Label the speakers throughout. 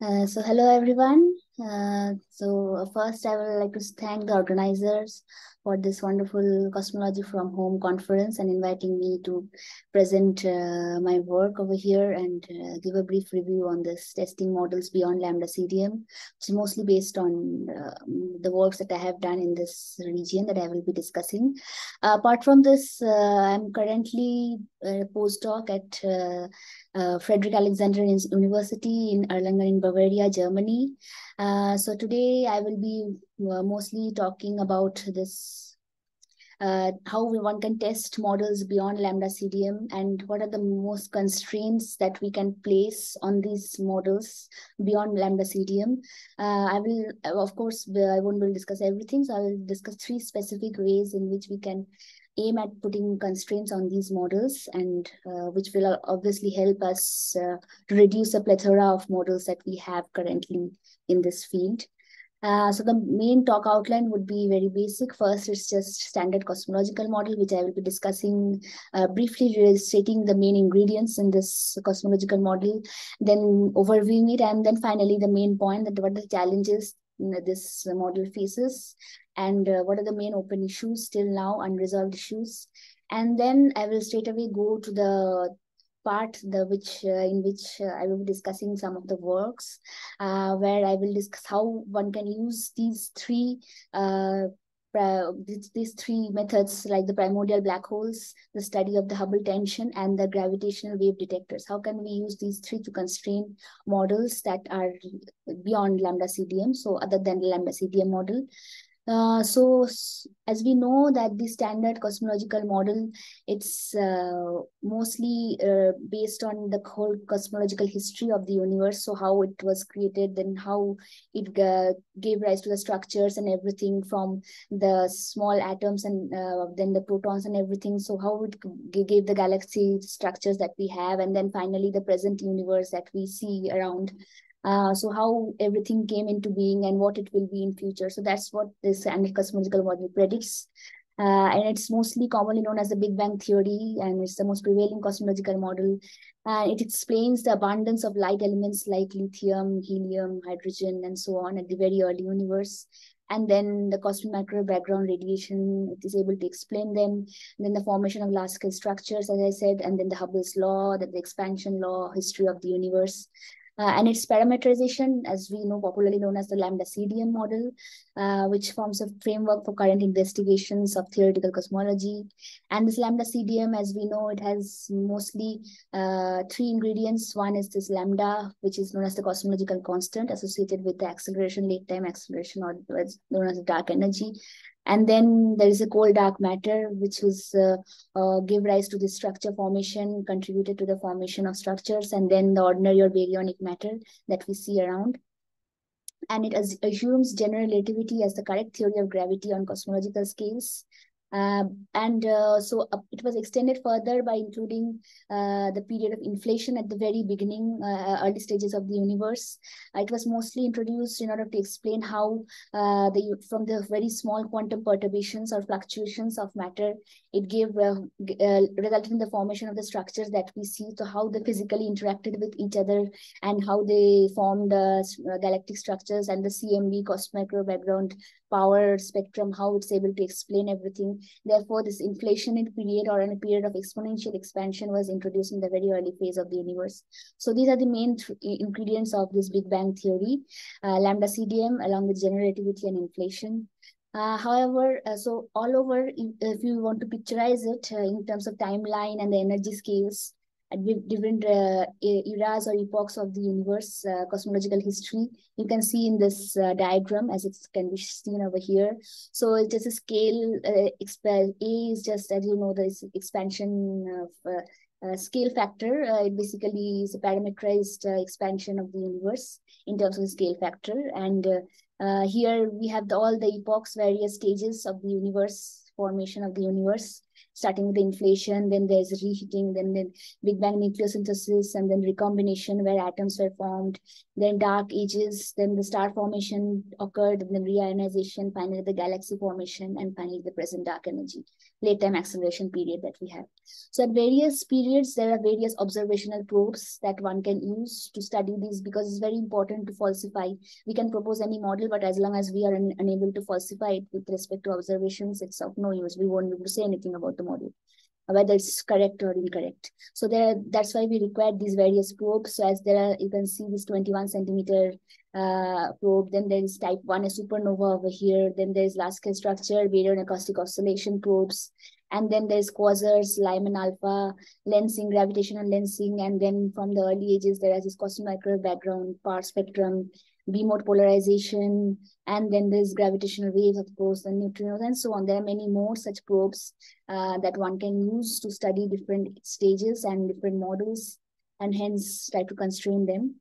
Speaker 1: Hello everyone. First I would like to thank the organizers for this wonderful Cosmology from Home conference and inviting me to present my work over here and give a brief review on this testing models beyond lambda CDM, which is mostly based on the works that I have done in this region that I will be discussing. Apart from this, I'm currently a postdoc at Frederick Alexander University in Erlangen in Bavaria, Germany. So today I will be mostly talking about this, how one can test models beyond lambda CDM and what are the most constraints that we can place on these models beyond lambda CDM. I will, of course, I won't be able to discuss everything. So I will discuss 3 specific ways in which we can aim at putting constraints on these models and which will obviously help us to reduce the plethora of models that we have currently in this field. So the main talk outline would be very basic. First, it's just standard cosmological model, which I will be discussing briefly, stating the main ingredients in this cosmological model, then overviewing it, and then finally the main point that what are the challenges this model faces, and what are the main open issues till now, unresolved issues. And then I will straight away go to the part in which I will be discussing some of the works where I will discuss how one can use these three methods, like the primordial black holes, the study of the Hubble tension, and the gravitational wave detectors. How can we use these three to constrain models that are beyond lambda CDM, so other than the lambda CDM model? As we know that the standard cosmological model, it's mostly based on the whole cosmological history of the universe. So how it was created, then how it gave rise to the structures and everything from the small atoms and then the protons and everything. So how it gave the galaxy structures that we have, and then finally the present universe that we see around. So how everything came into being and what it will be in future. So that's what this standard cosmological model predicts. And it's mostly commonly known as the Big Bang theory, and it's the most prevailing cosmological model. It explains the abundance of light elements like lithium, helium, hydrogen, and so on at the very early universe. And then the cosmic microwave background radiation, it is able to explain them. And then the formation of large-scale structures, as I said, and then the Hubble's law, the expansion law, history of the universe. And its parameterization, as we know, popularly known as the lambda CDM model, which forms a framework for current investigations of theoretical cosmology. And this lambda CDM, as we know, it has mostly 3 ingredients. One is this lambda, which is known as the cosmological constant associated with the acceleration, late time acceleration, or known as dark energy. And then there is a cold dark matter, which was give rise to the structure formation, contributed to the formation of structures, and then the ordinary or baryonic matter that we see around. And it assumes general relativity as the correct theory of gravity on cosmological scales. It was extended further by including the period of inflation at the very beginning, early stages of the universe. It was mostly introduced in order to explain how from the very small quantum perturbations or fluctuations of matter, it resulted in the formation of the structures that we see. So how they physically interacted with each other and how they formed galactic structures, and the CMB, cosmic microwave background power spectrum, how it's able to explain everything. Therefore, this inflationary period or a period of exponential expansion was introduced in the very early phase of the universe. So these are the main ingredients of this Big Bang theory, lambda CDM, along with general relativity and inflation. So all over, if you want to picturize it in terms of timeline and the energy scales, at different eras or epochs of the universe, cosmological history, you can see in this diagram as it can be seen over here. So it is a scale, A is just, as you know, the expansion of scale factor. It basically is a parameterized expansion of the universe in terms of the scale factor. And here we have all the epochs, various stages of the universe, formation of the universe. starting with the inflation, then there's reheating, then the Big Bang nucleosynthesis, and then recombination where atoms were formed, then dark ages, then the star formation occurred, and then reionization, finally the galaxy formation, and finally the present dark energy, late time acceleration period that we have. So at various periods, there are various observational probes that one can use to study these, because it's very important to falsify. We can propose any model, but as long as we are unable to falsify it with respect to observations, it's of no use. We won't be able to say anything about the model, whether it's correct or incorrect. So that's why we require these various probes. So as there are, you can see this 21 centimeter probe, then there is type 1, a supernova over here, then there's large scale structure, baryon acoustic oscillation probes, and then there's quasars, Lyman alpha, lensing, gravitational lensing, and then from the early ages, there is this cosmological background, power spectrum, B-mode polarization, and then there's gravitational waves, of course, and neutrinos, and so on. There are many more such probes that one can use to study different stages and different models, and hence try to constrain them.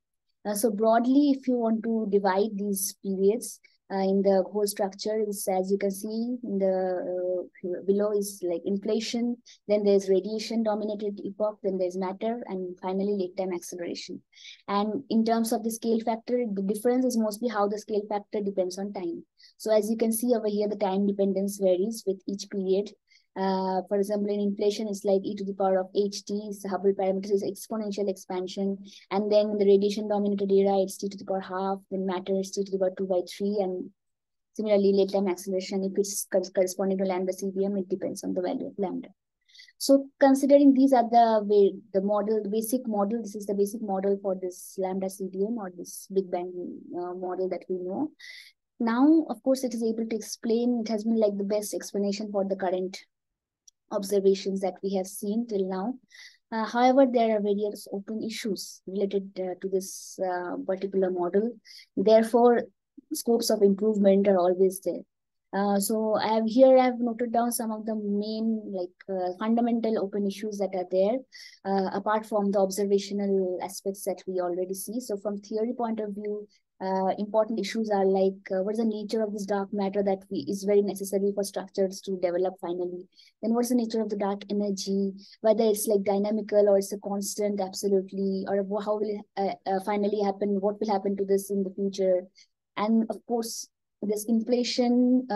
Speaker 1: So broadly, if you want to divide these periods in the whole structure, is, as you can see in the below, is like inflation, then there's radiation dominated epoch, then there's matter, and finally late time acceleration. And in terms of the scale factor, the difference is mostly how the scale factor depends on time. So as you can see over here, the time dependence varies with each period. For example, in inflation, it's like e to the power of ht, so Hubble parameter is exponential expansion. And then the radiation dominated era, it's t to the power half, then matter is t to the power 2/3. And similarly, late time acceleration, if it's corresponding to ΛCDM, it depends on the value of lambda. So considering these are the model, the basic model, this is the basic model for this lambda CDM, or this Big Bang model that we know. Now, of course, it is able to explain, it has been like the best explanation for the current observations that we have seen till now. However, there are various open issues related to this particular model. Therefore, scopes of improvement are always there. So I have noted down some of the main fundamental open issues that are there, apart from the observational aspects that we already see. So from theory point of view, important issues are like what is the nature of this dark matter that is very necessary for structures to develop finally. Then what's the nature of the dark energy, whether it's like dynamical or it's a constant absolutely, or how will it finally happen, what will happen to this in the future. And of course, this inflation,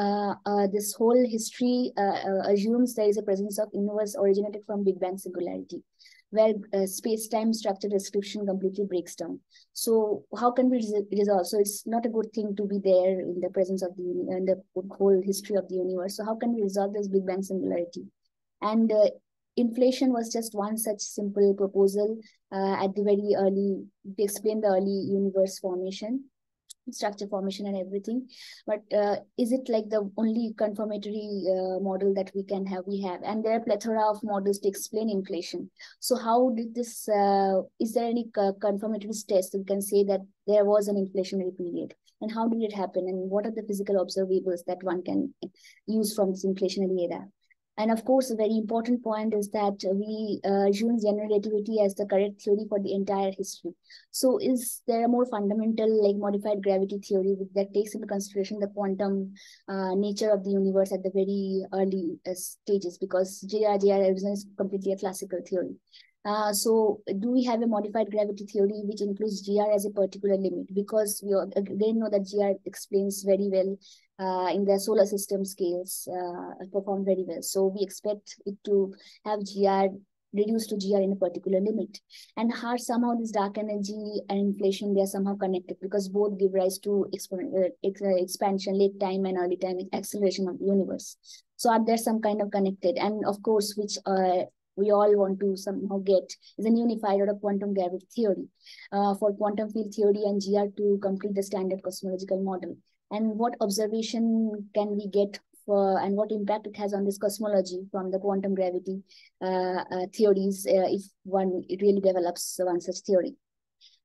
Speaker 1: this whole history assumes there is a presence of universe originated from Big Bang singularity, where space-time structure description completely breaks down. So how can we resolve? So it's not a good thing to be there in the presence of the whole history of the universe. So how can we resolve this Big Bang singularity? And inflation was just one such simple proposal at the very early, to explain the early universe formation, structure formation and everything. But is it like the only confirmatory model that we have? And there are plethora of models to explain inflation. So how did this, is there any confirmatory test we can say that there was an inflationary period? And how did it happen? And what are the physical observables that one can use from this inflationary era? And of course, a very important point is that we assume general relativity as the correct theory for the entire history. So is there a more fundamental, like modified gravity theory that takes into consideration the quantum nature of the universe at the very early stages? Because JR is completely a classical theory. So do we have a modified gravity theory which includes GR as a particular limit? Because we again know that GR explains very well in the solar system scales, perform very well. So we expect it to have GR reduced to GR in a particular limit. And how somehow this dark energy and inflation, they are somehow connected, because both give rise to expansion, late time and early time acceleration of the universe. So are there some kind of connected? And of course, which we all want to somehow get is a unified or a quantum gravity theory for quantum field theory and GR to complete the standard cosmological model. And what observation can we get for, and what impact it has on this cosmology from the quantum gravity theories if it really develops one such theory.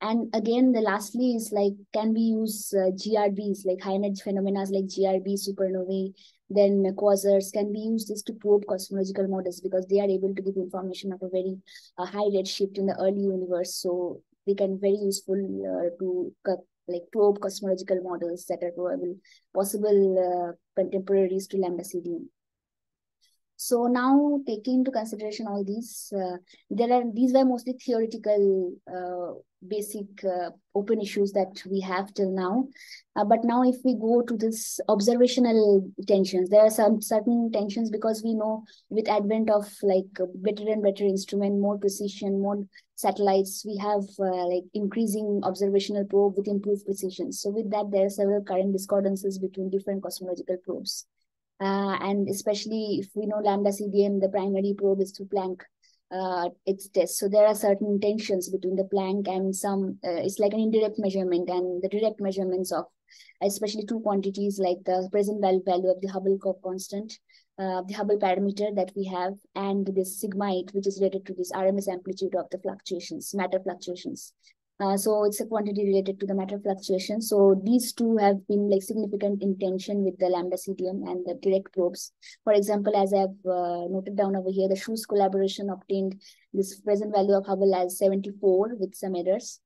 Speaker 1: And again, the lastly is like, can we use GRBs, like high energy phenomena like GRB, supernovae, then quasars? Can we use this to probe cosmological models, because they are able to give information of a very high redshift in the early universe. So they can be very useful to probe cosmological models that are possible contemporaries to ΛCDM. So now, taking into consideration all these, these were mostly theoretical, basic open issues that we have till now. But now, if we go to this observational tensions, there are some certain tensions, because we know with advent of like better and better instrument, more precision, more satellites, we have like increasing observational probe with improved precision. So with that, there are several current discordances between different cosmological probes. And especially if we know lambda CDM, the primary probe is to Planck its test. So there are certain tensions between the Planck and some, it's like an indirect measurement and the direct measurements of especially two quantities like the present value of the Hubble constant, the Hubble parameter that we have, and this sigma 8, which is related to this RMS amplitude of the fluctuations, matter fluctuations. So it's a quantity related to the matter fluctuation. So these two have been like significant in tension with the lambda CDM and the direct probes. For example, as I've noted down over here, the Schultz collaboration obtained this present value of Hubble as 74 with some errors,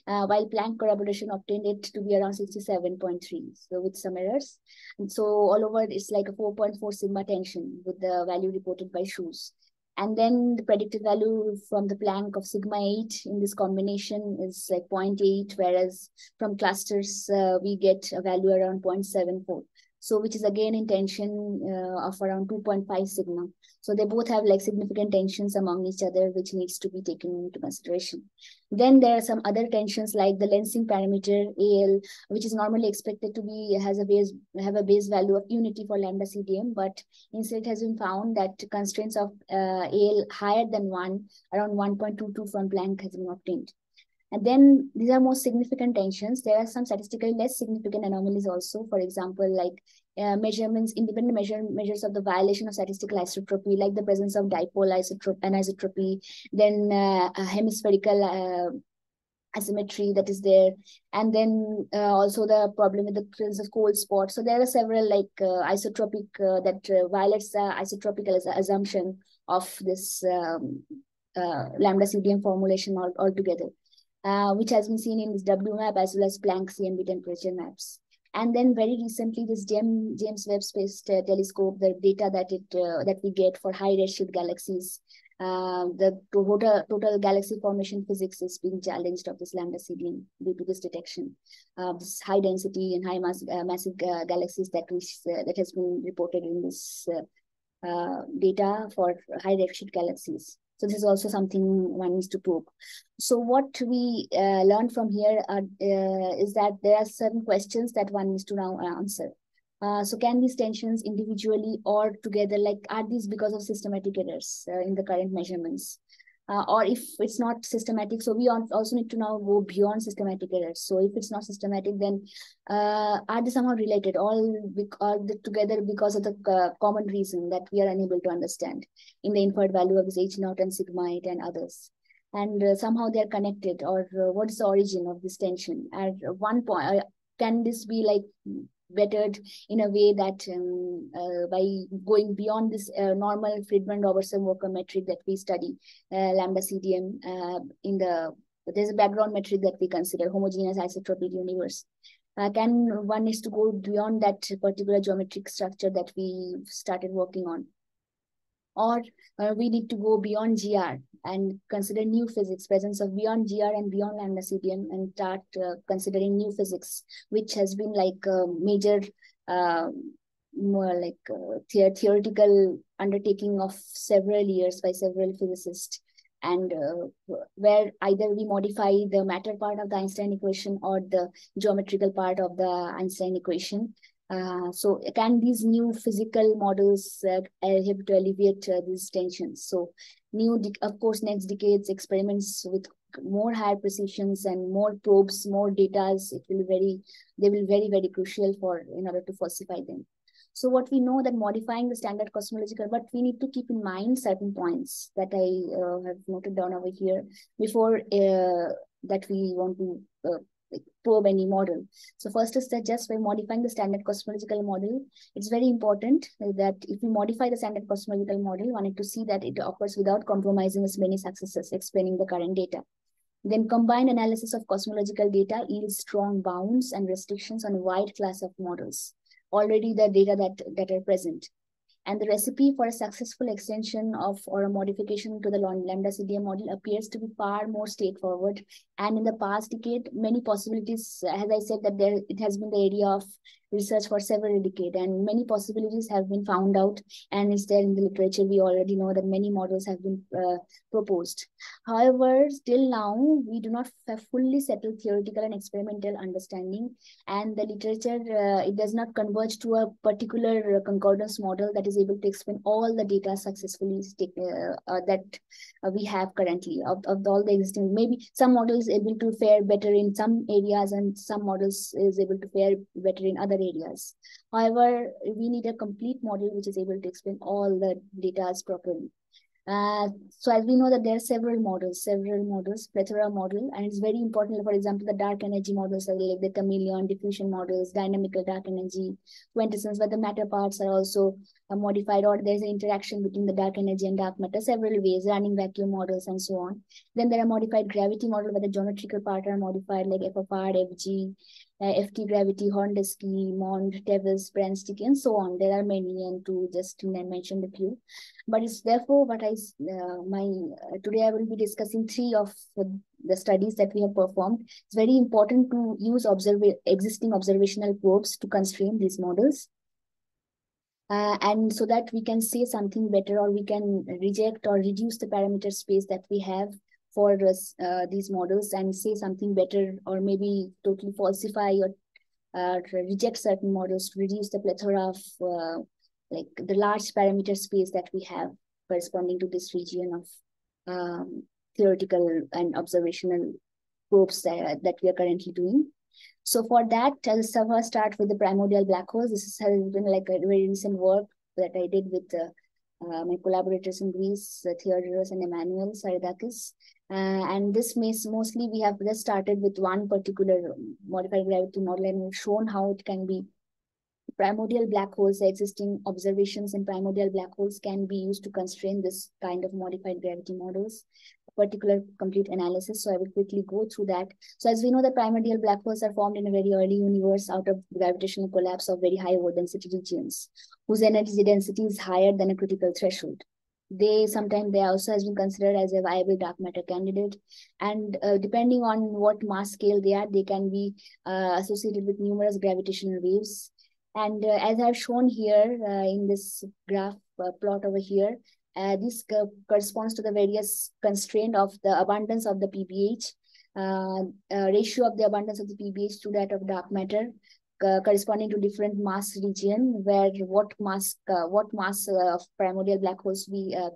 Speaker 1: while Planck collaboration obtained it to be around 67.3, so with some errors. And so all over, it's like a 4.4 sigma tension with the value reported by Schultz. And then the predicted value from the Planck of sigma 8 in this combination is like 0.8, whereas from clusters, we get a value around 0.74. So which is again in tension of around 2.5 sigma. So they both have like significant tensions among each other, which needs to be taken into consideration. Then there are some other tensions like the lensing parameter AL, which is normally expected to be have a base value of unity for lambda CDM, but instead it has been found that constraints of AL higher than 1, around 1.22 from Planck has been obtained. And then these are most significant tensions. There are some statistically less significant anomalies also. For example, like measurements, independent measures of the violation of statistical isotropy, like the presence of dipole anisotropy, then hemispherical asymmetry that is there, and then also the problem with the presence of cold spots. So there are several like isotropic that violates the isotropical assumption of this lambda CDM formulation altogether. Which has been seen in this WMAP as well as Planck CMB temperature maps. And then very recently, this James Webb Space Telescope, the data that we get for high redshift galaxies, the total galaxy formation physics is being challenged of this lambda CDM due to this detection. This high density and high massive galaxies that has been reported in this data for high redshift galaxies. So this is also something one needs to probe. So what we learned from here is that there are certain questions that one needs to now answer. So can these tensions individually or together, like are these because of systematic errors in the current measurements? Or if it's not systematic, so we also need to now go beyond systematic errors. So if it's not systematic, then are they somehow related, all together because of the common reason that we are unable to understand in the inferred value of this H naught and sigma 8 and others? And somehow they're connected, or what is the origin of this tension? At one point, can this be like bettered in a way that by going beyond this normal Friedman-Robertson-Walker metric that we study, lambda CDM, there's a background metric that we consider, homogeneous isotropic universe. Can one needs to go beyond that particular geometric structure that we started working on? Or we need to go beyond GR and consider new physics, presence of beyond GR and beyond lambda CDM, and start considering new physics, which has been like a major, more like theoretical undertaking of several years by several physicists, and where either we modify the matter part of the Einstein equation or the geometrical part of the Einstein equation. So can these new physical models help to alleviate these tensions? So of course, next decade's experiments with more higher precisions and more probes, more data, they will very, very crucial in order to falsify them. So what we know that modifying the standard cosmological, but we need to keep in mind certain points that I have noted down over here before that we want to probe any model. So first is that just by modifying the standard cosmological model, it's very important that if we modify the standard cosmological model, one need to see that it occurs without compromising its many successes explaining the current data. Then combined analysis of cosmological data yields strong bounds and restrictions on a wide class of models, already the data that are present. And the recipe for a successful extension of or a modification to the ΛCDM model appears to be far more straightforward. And in the past decade, many possibilities, as I said, that it has been the area of research for several decades, and many possibilities have been found out, and it's there in the literature. We already know that many models have been proposed. However, still now, we do not have fully settled theoretical and experimental understanding, and the literature, it does not converge to a particular concordance model that is able to explain all the data successfully that we have currently of all the existing. Maybe some models able to fare better in some areas and some models is able to fare better in other areas. However, we need a complete model which is able to explain all the data properly. So as we know that there are several models, plethora model, and it's very important. For example, the dark energy models are like the chameleon, diffusion models, dynamical dark energy, quintessence, where the matter parts are also modified, or there's an interaction between the dark energy and dark matter, several ways, running vacuum models, and so on. Then there are modified gravity model where the geometrical part are modified, like FFR, FG, FT gravity, Horndeski, Mond, Tevis, Brandstick, and so on. There are many, and to just mention a few. But it's therefore what today I will be discussing 3 of the studies that we have performed. It's very important to use existing observational probes to constrain these models. And so that we can say something better, or we can reject or reduce the parameter space that we have for these models and say something better, or maybe totally falsify or reject certain models to reduce the plethora of like the large parameter space that we have corresponding to this region of theoretical and observational probes that we are currently doing. So for that, I'll first start with the primordial black holes. This has been like a very recent work that I did with my collaborators in Greece, Theodoros and Emmanuel Saridakis. And this mostly we have just started with one particular modified gravity model, and we've shown how it can be primordial black holes. The existing observations in primordial black holes can be used to constrain this kind of modified gravity models, particular complete analysis. So I will quickly go through that. So as we know, the primordial black holes are formed in a very early universe out of gravitational collapse of very high density regions, whose energy density is higher than a critical threshold. They also has been considered as a viable dark matter candidate, and depending on what mass scale they are, they can be associated with numerous gravitational waves. And as I've shown here in this graph plot over here, this corresponds to the various constraint of the abundance of the PBH, ratio of the abundance of the PBH to that of dark matter, corresponding to different mass region, where what mass of primordial black holes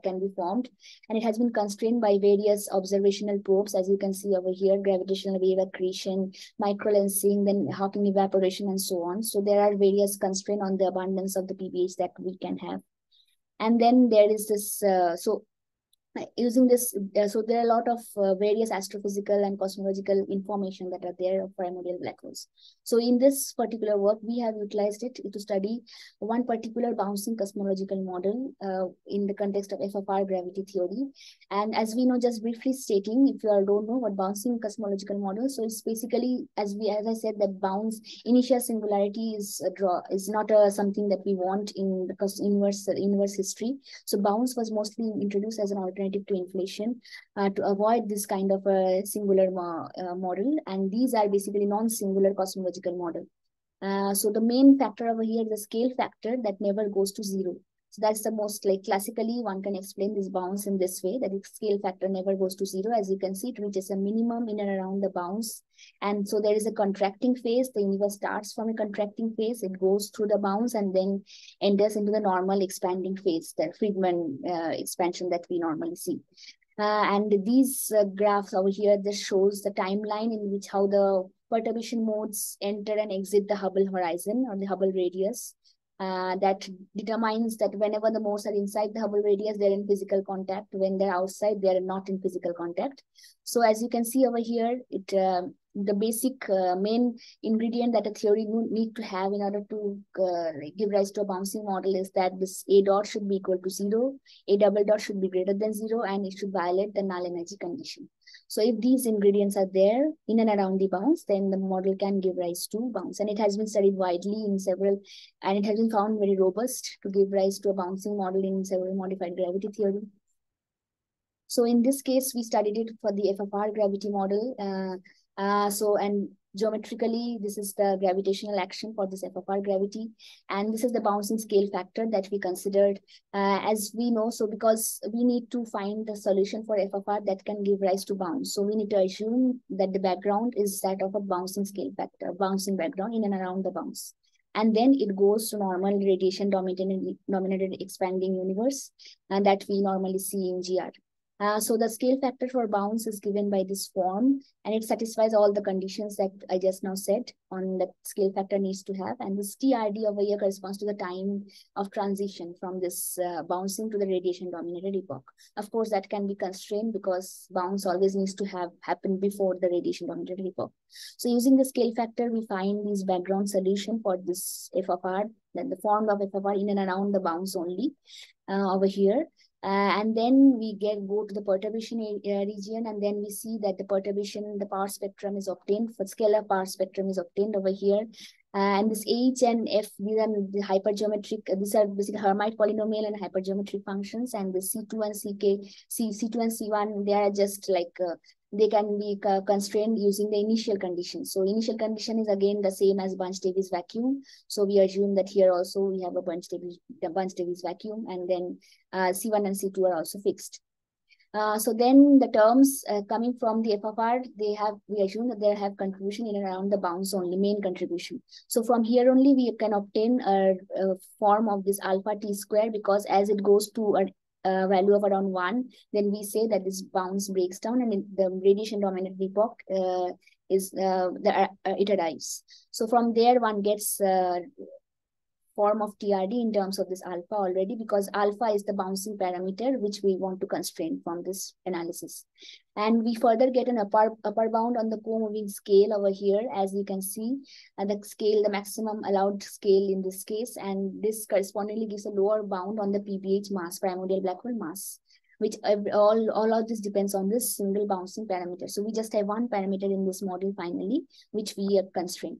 Speaker 1: can be formed. And it has been constrained by various observational probes, as you can see over here: gravitational wave accretion, microlensing, then Hawking evaporation, and so on. So there are various constraints on the abundance of the PBH that we can have. And then there is this using this, so there are a lot of various astrophysical and cosmological information that are there of primordial black holes. So in this particular work, we have utilized it to study one particular bouncing cosmological model in the context of FFR gravity theory. And as we know, just briefly stating, if you all don't know what bouncing cosmological model, so it's basically, as I said, that bounce initial singularity is not something that we want in the universe history. So bounce was mostly introduced as an alternative to inflation to avoid this kind of a singular model, and these are basically non-singular cosmological model. So the main factor over here is the scale factor that never goes to 0. So that's the most, like, classically one can explain this bounce in this way, that the scale factor never goes to 0. As you can see, it reaches a minimum in and around the bounce. And so there is a contracting phase. The universe starts from a contracting phase. It goes through the bounce and then enters into the normal expanding phase, the Friedman expansion that we normally see. And these graphs over here just shows the timeline in which how the perturbation modes enter and exit the Hubble horizon or the Hubble radius. That determines that whenever the modes are inside the Hubble radius, they're in physical contact. When they're outside, they're not in physical contact. So as you can see over here, the basic main ingredient that a theory need to have in order to give rise to a bouncing model is that this A dot should be equal to 0, A double dot should be greater than 0, and it should violate the null energy condition. So if these ingredients are there in and around the bounce, then the model can give rise to bounce. And it has been studied widely in several, and it has been found very robust to give rise to a bouncing model in several modified gravity theory. So in this case, we studied it for the FFR gravity model. And geometrically, this is the gravitational action for this FFR gravity. And this is the bouncing scale factor that we considered as we know. So because we need to find the solution for FFR that can give rise to bounce. So we need to assume that the background is that of a bouncing scale factor, bouncing background in and around the bounce. And then it goes to normal radiation dominated expanding universe, and that we normally see in GR. So the scale factor for bounce is given by this form, and it satisfies all the conditions that I just now said on that scale factor needs to have. And this TRD over here corresponds to the time of transition from this bouncing to the radiation dominated epoch. Of course, that can be constrained because bounce always needs to have happened before the radiation dominated epoch. So using the scale factor, we find this background solution for this FFR, then the form of FFR in and around the bounce only over here. And then we go to the perturbation region, and then we see that the perturbation, the power spectrum is obtained, for scalar power spectrum is obtained over here. And this H and F, these are the hypergeometric, these are basically Hermite polynomial and hypergeometric functions, and the C2 and C2 and C1, they are just like, they can be constrained using the initial condition. So initial condition is again the same as Bunch-Davies vacuum. So we assume that here also we have a Bunch-Davies vacuum, and then C1 and C2 are also fixed. So then the terms coming from the FFR, we assume that they have contribution in and around the bounce only, main contribution. So from here only we can obtain a form of this alpha T square, because as it goes to a value of around 1, then we say that this bounce breaks down, and the radiation dominated epoch it arrives. So from there one gets form of TRD in terms of this alpha already, because alpha is the bouncing parameter which we want to constrain from this analysis. And we further get an upper bound on the co-moving scale over here, as you can see, the scale, the maximum allowed scale in this case, and this correspondingly gives a lower bound on the PBH mass, primordial black hole mass, which all of this depends on this single bouncing parameter. So we just have one parameter in this model finally, which we constrain.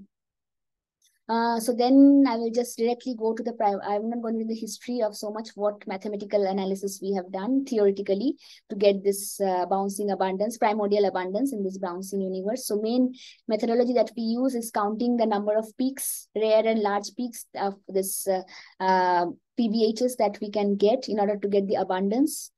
Speaker 1: So then I will just directly go to the I'm not going to do the history of so much what mathematical analysis we have done theoretically to get this bouncing abundance, primordial abundance in this bouncing universe. So main methodology that we use is counting the number of peaks, rare and large peaks of this PBHs that we can get in order to get the abundance.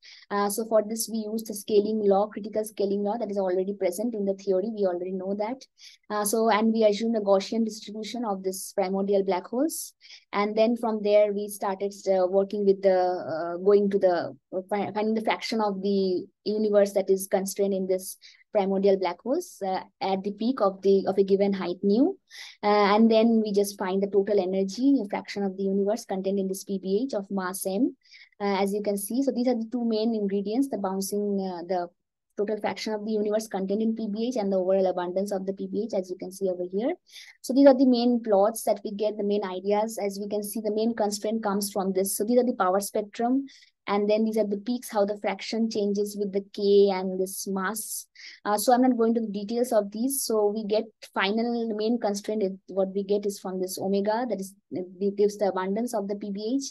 Speaker 1: So for this, we use the scaling law, critical scaling law that is already present in the theory. We already know that. And we assume the Gaussian distribution of this primordial black holes. And then from there, we started working with the, finding the fraction of the universe that is constrained in this primordial black holes at the peak of a given height nu, and then we just find the total energy, a fraction of the universe contained in this PBH of mass m, as you can see. So these are the two main ingredients: the bouncing, the total fraction of the universe contained in PBH, and the overall abundance of the PBH, as you can see over here. So these are the main plots that we get, the main ideas. As we can see, the main constraint comes from this. So these are the power spectrum. And then these are the peaks, how the fraction changes with the K and this mass. So I'm not going to the details of these. So we get final main constraint. What we get is from this omega, that is, it gives the abundance of the PBH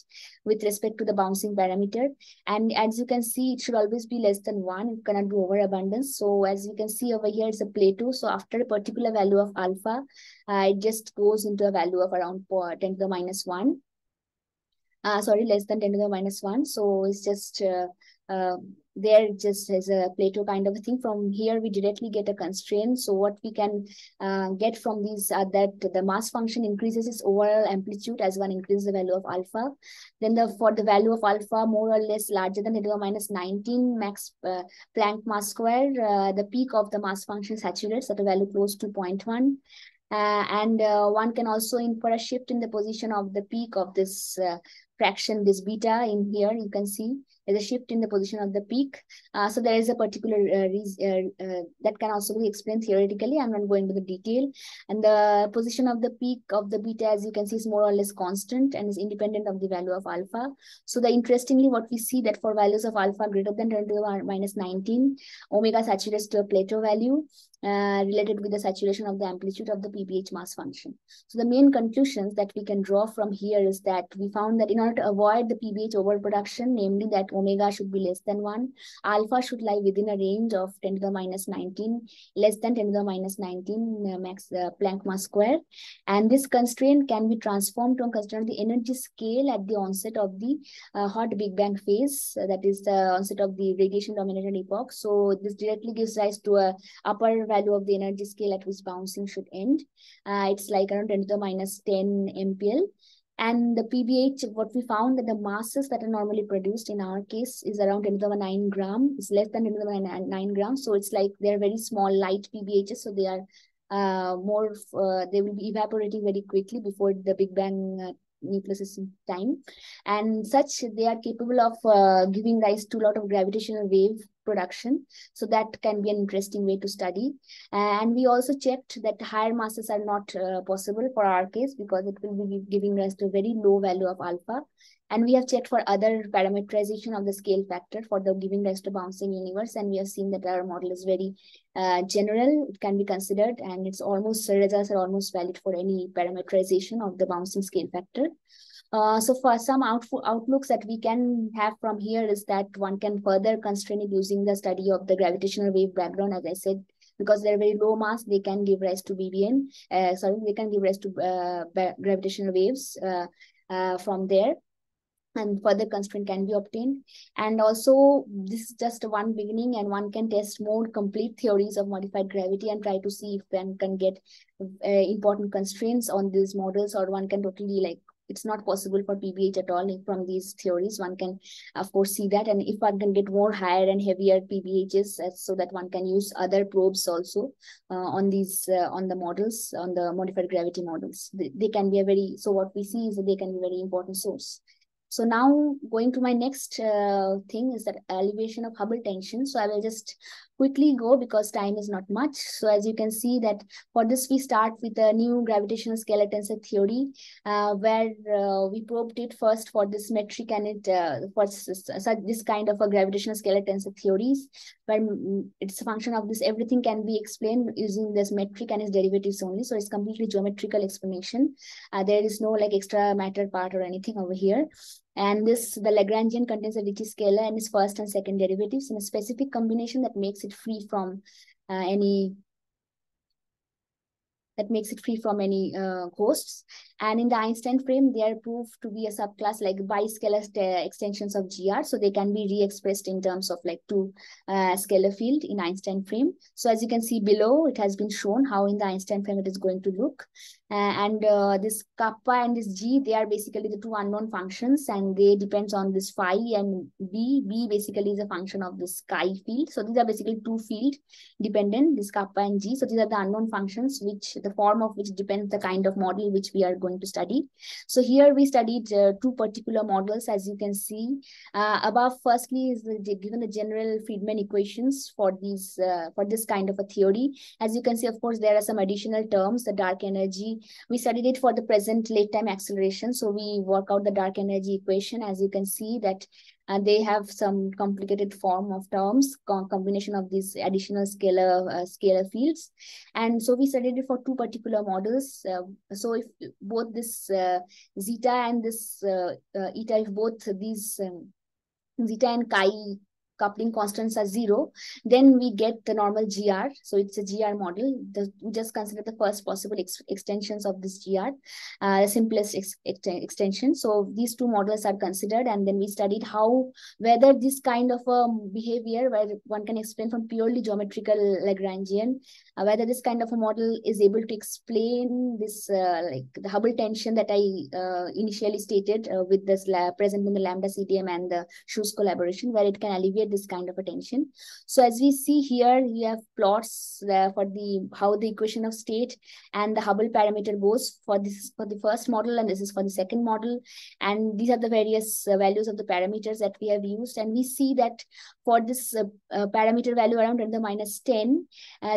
Speaker 1: with respect to the bouncing parameter. And as you can see, it should always be less than 1. It cannot be overabundance. So as you can see over here, it's a plateau. So after a particular value of alpha, it just goes into a value of around 10 to the minus 1. Less than 10 to the minus 1. So it's just there just as a plateau kind of a thing. From here, we directly get a constraint. So what we can get from these are that the mass function increases its overall amplitude as one increases the value of alpha. Then for the value of alpha more or less larger than 10 to the minus 19 max Planck mass square, the peak of the mass function saturates at a value close to 0.1. And one can also infer a shift in the position of the peak of this fraction, this beta in here, you can see there's a shift in the position of the peak. So there is a particular that can also be explained theoretically. I'm not going to the detail. And the position of the peak of the beta, as you can see, is more or less constant and is independent of the value of alpha. So the interestingly, what we see that for values of alpha greater than 10 to the minus 19, omega saturates to a Plato value related with the saturation of the amplitude of the PBH mass function. So the main conclusions that we can draw from here is that we found that in order to avoid the PBH overproduction, namely that omega should be less than 1, alpha should lie within a range of 10 to the minus 19, less than 10 to the minus 19 max Planck mass square. And this constraint can be transformed to consider the energy scale at the onset of the hot Big Bang phase, that is the onset of the radiation dominated epoch. So this directly gives rise to a upper value of the energy scale at which bouncing should end. It's like around 10 to the minus 10 MPL. And the PBH, what we found that the masses that are normally produced in our case is around 10 to the 9 gram. It's less than 10 to the 9 grams. So it's like they're very small, light PBHs. So they are they will be evaporating very quickly before the Big Bang nucleus time. And such, they are capable of giving rise to a lot of gravitational wave production. So that can be an interesting way to study. And we also checked that higher masses are not possible for our case because it will be giving rise to a very low value of alpha. And we have checked for other parameterization of the scale factor for the giving rise to bouncing universe. And we have seen that our model is very general. It can be considered, and it's almost, results are almost valid for any parameterization of the bouncing scale factor. So for some outlooks that we can have from here is that one can further constrain it using the study of the gravitational wave background, as I said, because they're very low mass, they can give rise to BBN. They can give rise to gravitational waves from there. And further constraint can be obtained. And also, this is just one beginning, and one can test more complete theories of modified gravity and try to see if one can get important constraints on these models, or one can totally, like, it's not possible for PBH at all from these theories. One can, of course, see that. And if one can get more higher and heavier PBHs, so that one can use other probes also on these, on the models, on the modified gravity models. They can be a very, so what we see is that they can be a very important source. So now going to my next thing is that elevation of Hubble tension. So I will just quickly go because time is not much. So as you can see that for this, we start with a new gravitational scalar tensor theory where we probed it first for this metric and it for this kind of a gravitational scalar tensor theories where it's a function of this, everything can be explained using this metric and its derivatives only. So it's completely geometrical explanation. There is no like extra matter part or anything over here. And this, the Lagrangian contains a Ricci scalar and its first and second derivatives in a specific combination that makes it free from any hosts. And in the Einstein frame, they are proved to be a subclass like biscalar extensions of GR. So they can be re-expressed in terms of like two scalar field in Einstein frame. So as you can see below, it has been shown how in the Einstein frame it is going to look. This kappa and this G, they are basically the two unknown functions, and they depends on this phi and B. B basically is a function of this chi field. So these are basically two field dependent, this kappa and G. So these are the unknown functions, which the form of which depends the kind of model which we are going to study. So here we studied two particular models, as you can see above. Firstly is given the general Friedman equations for these for this kind of a theory. As you can see, of course, there are some additional terms, the dark energy. We studied it for the present late time acceleration. So we work out the dark energy equation. As you can see that they have some complicated form of terms, combination of these additional scalar fields. And so we studied it for two particular models. So if both this zeta and this eta, if both these zeta and chi coupling constants are 0, then we get the normal GR. So it's a GR model. We just consider the first possible extensions of this GR, the simplest extension. So these two models are considered, and then we studied how, whether this kind of a behavior where one can explain from purely geometrical Lagrangian, whether this kind of a model is able to explain this like the Hubble tension that I initially stated with this present in the ΛCDM and the Schurz collaboration, where it can alleviate alleviate this kind of a tension. So as we see here, you have plots for how the equation of state and the Hubble parameter goes for the first model, and this is for the second model. And these are the various values of the parameters that we have used. And we see that for this parameter value around 10⁻10,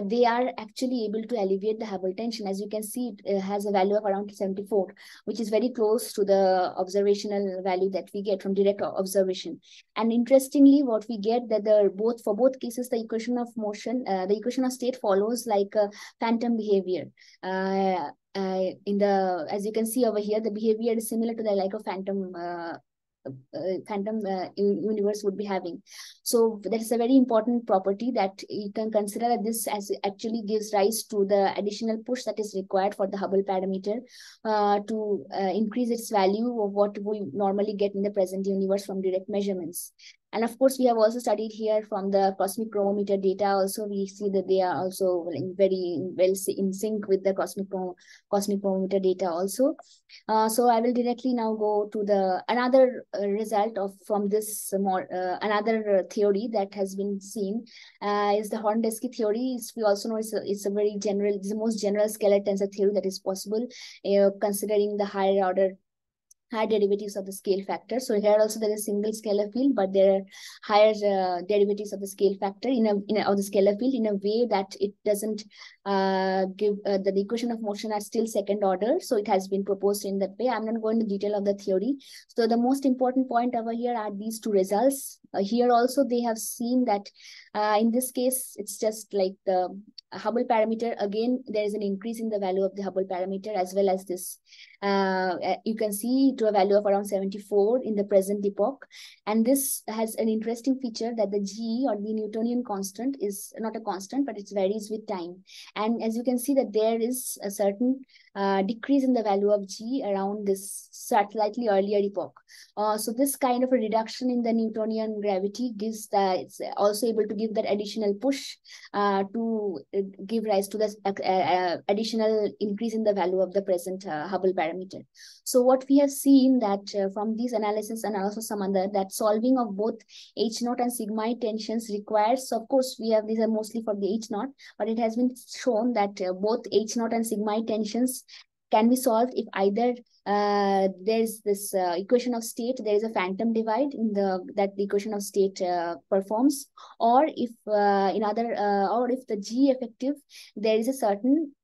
Speaker 1: they are actually able to alleviate the Hubble tension. As you can see, it has a value of around 74, which is very close to the observational value that we get from direct observation. And interestingly, what we get that for both cases, the equation of motion, the equation of state follows like a phantom behavior. As you can see over here, the behavior is similar to the like a phantom universe would be having. So that is a very important property that you can consider that this as actually gives rise to the additional push that is required for the Hubble parameter to increase its value of what we normally get in the present universe from direct measurements. And of course, we have also studied here from the cosmic chromometer data. Also, we see that they are also very well in sync with the cosmic chromometer data also. So I will directly now go to the another result from this another theory that has been seen is the Horndeski theory. We also know it's a very general, it's the most general scalar tensor theory that is possible, considering the higher derivatives of the scale factor. So here also there is single scalar field, but there are higher derivatives of the scale factor of the scalar field in a way that it doesn't give the equation of motion are still second order. So it has been proposed in that way. I'm not going into detail of the theory. So the most important point over here are these two results. Here also they have seen that in this case, it's just like the Hubble parameter. Again, there is an increase in the value of the Hubble parameter as well as this. You can see to a value of around 74 in the present epoch. And this has an interesting feature that the G, or the Newtonian constant, is not a constant, but it varies with time. And as you can see that there is a certain decrease in the value of G around this slightly earlier epoch. So this kind of a reduction in the Newtonian gravity gives it's also able to give that additional push to give rise to this additional increase in the value of the present Hubble parameter. So what we have seen that from these analysis and also some other, that solving of both H0 and sigma tensions requires, so of course we have, these are mostly for the H0, but it has been shown that both H0 and sigma tensions can be solved if either there's this equation of state, there is a phantom divide in that the equation of state performs, or if or if the G effective, there is a certain,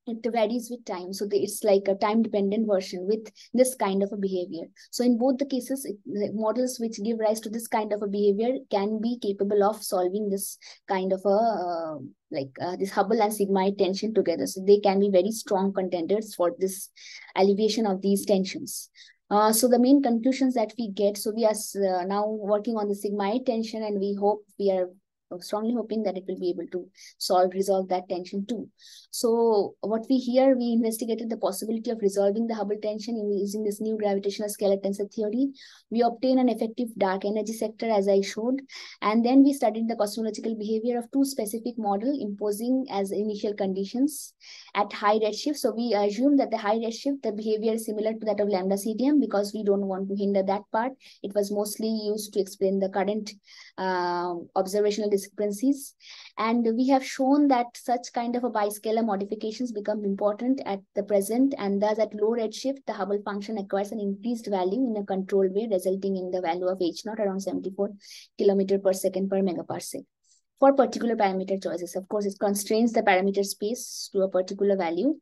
Speaker 1: it varies with time. So it's like a time-dependent version with this kind of a behavior. So in both the cases, the models which give rise to this kind of a behavior can be capable of solving this kind of a this Hubble and sigma tension together. So they can be very strong contenders for this alleviation of these tensions. So the main conclusions that we get, so we are now working on the sigma tension, and we are strongly hoping that it will be able to resolve that tension too. So what we investigated the possibility of resolving the Hubble tension using this new gravitational scalar tensor theory. We obtain an effective dark energy sector, as I showed, and then we studied the cosmological behavior of two specific models imposing as initial conditions at high redshift. So we assume that the high redshift, the behavior is similar to that of ΛCDM because we don't want to hinder that part. It was mostly used to explain the current observational discrepancies. And we have shown that such kind of a biscalar modifications become important at the present, and thus at low redshift, the Hubble function acquires an increased value in a controlled way, resulting in the value of H0 around 74 km per second per megaparsec. For particular parameter choices, of course, it constrains the parameter space to a particular value.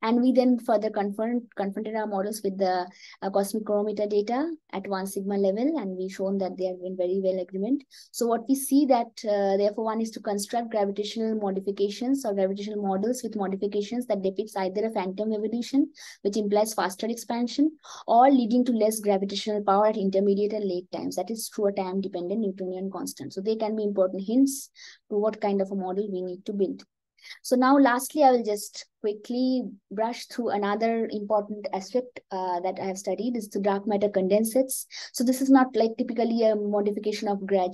Speaker 1: And we then further confronted our models with the cosmic chromometer data at 1 sigma level, and we've shown that they have been very well agreement. So what we see that therefore one is to construct gravitational modifications or gravitational models with modifications that depicts either a phantom evolution, which implies faster expansion, or leading to less gravitational power at intermediate and late times. That is through a time-dependent Newtonian constant. So they can be important hints to what kind of a model we need to build. So now lastly, I will just quickly brush through another important aspect that I have studied is the dark matter condensates. So this is not like typically a modification of GR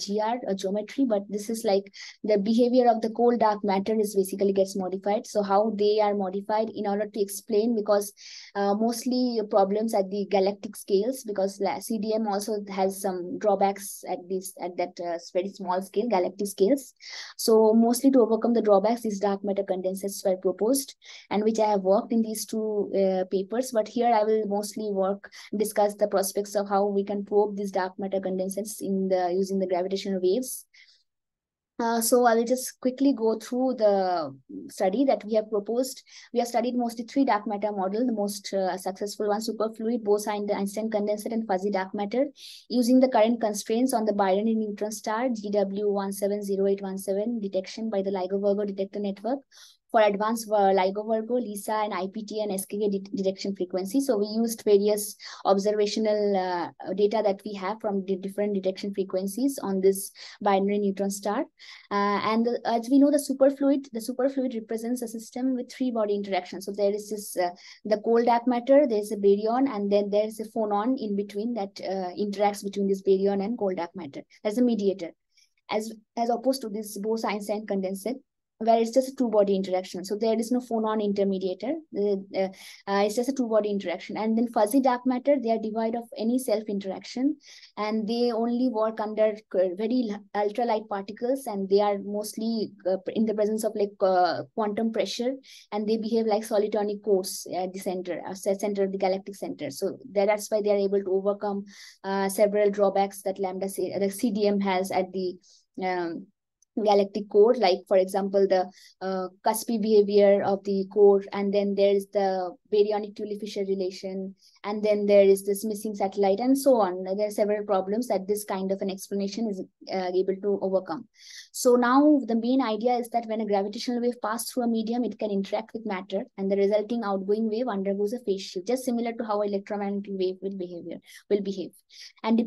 Speaker 1: geometry, but this is like the behavior of the cold dark matter is basically gets modified. So how they are modified in order to explain, because mostly problems at the galactic scales, because CDM also has some drawbacks at that very small scale, galactic scales. So mostly to overcome the drawbacks, these dark matter condensates were proposed, and which I have worked in these two papers. But here I will mostly discuss the prospects of how we can probe these dark matter condensates using the gravitational waves. So I will just quickly go through the study that we have proposed. We have studied mostly three dark matter models, the most successful one, superfluid, Bose-Einstein condensate, and fuzzy dark matter, using the current constraints on the binary neutron star GW170817 detection by the LIGO Virgo detector network for advanced LIGO Virgo, LISA, and IPT and SKK detection frequency. So we used various observational data that we have from the different detection frequencies on this binary neutron star. As we know, the superfluid represents a system with three body interactions. So there is this the cold dark matter, there's a baryon, and then there's a phonon in between that interacts between this baryon and cold dark matter as a mediator, as opposed to this Bose-Einstein condensate, where it's just a two-body interaction. So there is no phonon intermediator. It's just a two-body interaction. And then fuzzy dark matter, they are devoid of any self-interaction, and they only work under very ultralight particles, and they are mostly in the presence of like quantum pressure, and they behave like solitonic cores at the center of the galactic center. So that's why they are able to overcome several drawbacks that the CDM has at the galactic core, like for example the cuspy behavior of the core, and then there is the baryonic Tully-Fisher relation, and then there is this missing satellite, and so on. There are several problems that this kind of an explanation is able to overcome. So now the main idea is that when a gravitational wave passes through a medium, it can interact with matter, and the resulting outgoing wave undergoes a phase shift, just similar to how electromagnetic wave will behave. And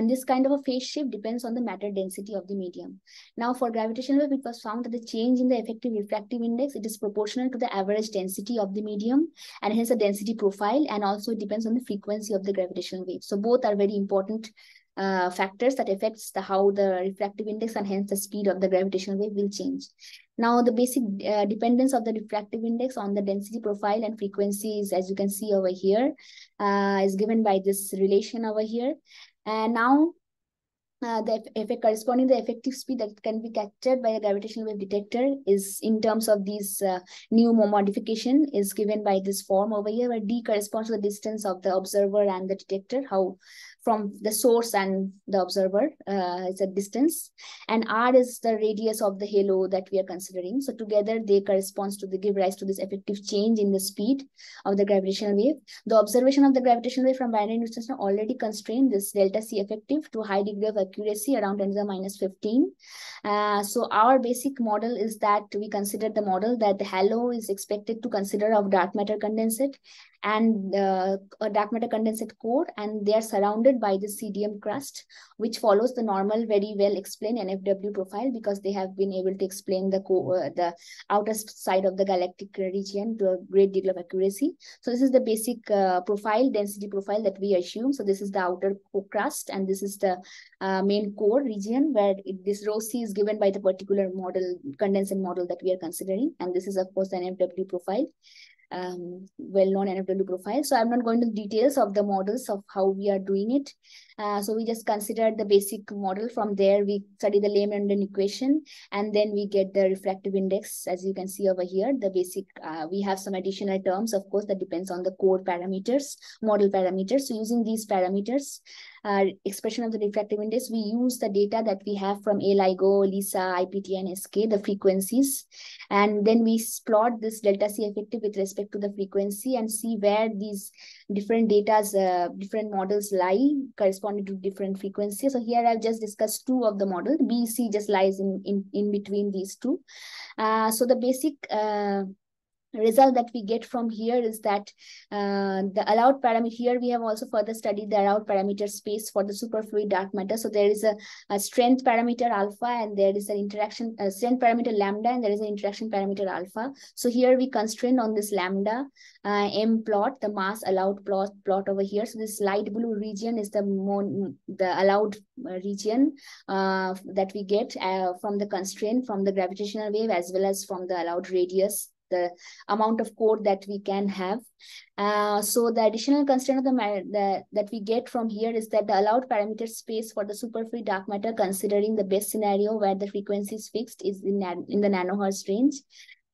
Speaker 1: this kind of a phase shift depends on the matter density of the medium. Now, for gravitational wave, it was found that the change in the effective refractive index, it is proportional to the average density of the medium, and hence the density profile, and also it depends on the frequency of the gravitational wave. So both are very important factors that affects how the refractive index and hence the speed of the gravitational wave will change. Now, the basic dependence of the refractive index on the density profile and frequency is, as you can see over here, is given by this relation over here. And now, corresponding the effective speed that can be captured by a gravitational wave detector is in terms of these new modification is given by this form over here, where d corresponds to the distance of the observer and the detector, how from the source and the observer is a distance, and r is the radius of the halo that we are considering. So together they give rise to this effective change in the speed of the gravitational wave. The observation of the gravitational wave from binary neutron already constrained this delta C effective to a high degree of accuracy, around 10⁻⁻15. So our basic model is that we consider the model that the halo is expected to consider of dark matter condensate and a dark matter condensate core, and they are surrounded by the CDM crust, which follows the normal, very well explained NFW profile, because they have been able to explain the outer side of the galactic region to a great deal of accuracy. So this is the basic density profile that we assume. So this is the outer crust, and this is the main core region, where this rho C is given by the particular condensate model that we are considering, and this is of course the NFW profile. Well-known NFW profile. So I'm not going to details of the models of how we are doing it. So we just considered the basic model. From there, we study the Lehman equation, and then we get the refractive index, as you can see over here. The basic, we have some additional terms, of course, that depends on the core parameters, model parameters. So using these parameters, expression of the refractive index, we use the data that we have from LIGO, LISA, IPT, and SK, the frequencies, and then we plot this delta C effective with respect to the frequency and see where these different different models lie corresponding to different frequencies. So here I've just discussed two of the models. BC just lies in between these two. So the basic result that we get from here is that the allowed parameter, here we have also further studied the allowed parameter space for the superfluid dark matter. So there is a strength parameter alpha, and there is an interaction strength parameter lambda, and there is an interaction parameter alpha. So here we constrain on this lambda m plot, the mass allowed plot over here. So this light blue region is the allowed region that we get from the constraint, from the gravitational wave, as well as from the allowed radius, the amount of code that we can have. So the additional constraint of that we get from here is that the allowed parameter space for the superfluid dark matter, considering the best scenario where the frequency is fixed, is in the nanohertz range.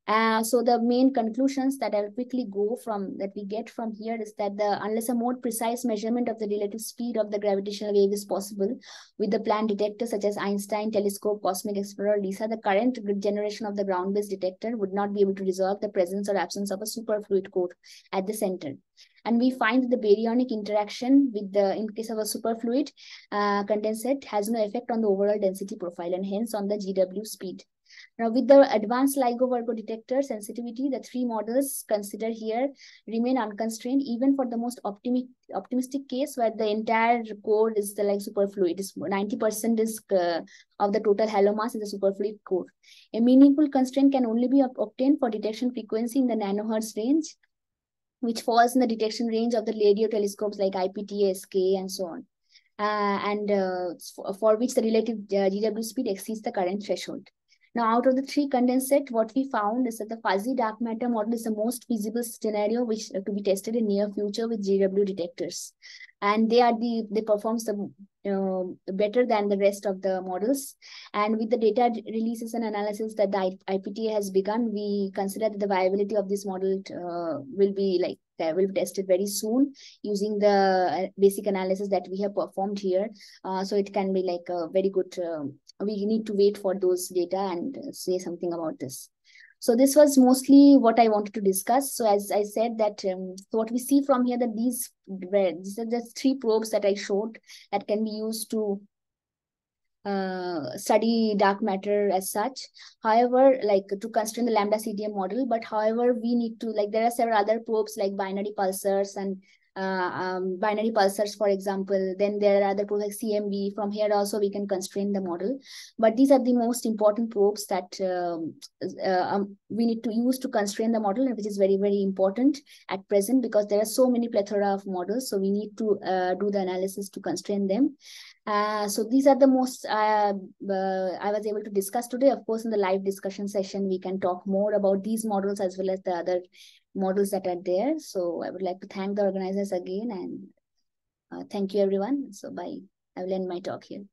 Speaker 1: So the main conclusions that I'll quickly go from, that we get from here, is that unless a more precise measurement of the relative speed of the gravitational wave is possible with the planned detectors such as Einstein telescope, Cosmic Explorer, LISA, the current generation of the ground-based detector would not be able to resolve the presence or absence of a superfluid core at the center. And we find that the baryonic interaction with in case of a superfluid condensate has no effect on the overall density profile, and hence on the GW speed. Now, with the advanced LIGO-Virgo detector sensitivity, the three models considered here remain unconstrained, even for the most optimistic case where the entire core is the superfluid. 90% is of the total halo mass is a superfluid core. A meaningful constraint can only be obtained for detection frequency in the nanohertz range, which falls in the detection range of the radio telescopes like IPTA, SK, and so on. For which the relative GW speed exceeds the current threshold. Now, out of the three condensate, what we found is that the fuzzy dark matter model is the most feasible scenario which to be tested in near future with GW detectors, and they performs better than the rest of the models. And with the data releases and analysis that the IPTA has begun, we consider that the viability of this model will be tested very soon using the basic analysis that we have performed here. So it can be a very good. We need to wait for those data and say something about this. So this was mostly what I wanted to discuss. So as I said that, so what we see from here, that these are the three probes that I showed that can be used to study dark matter as such. However, to constrain the ΛCDM model, but however, we need to, there are several other probes like binary pulsars and binary pulsars, for example. Then there are other probes like CMB. From here also we can constrain the model. But these are the most important probes that we need to use to constrain the model, which is very, very important at present because there are so many plethora of models. So we need to do the analysis to constrain them. So these are the most I was able to discuss today. Of course, in the live discussion session, we can talk more about these models as well as the other models that are there. So I would like to thank the organizers again, and thank you everyone. So bye. I will end my talk here.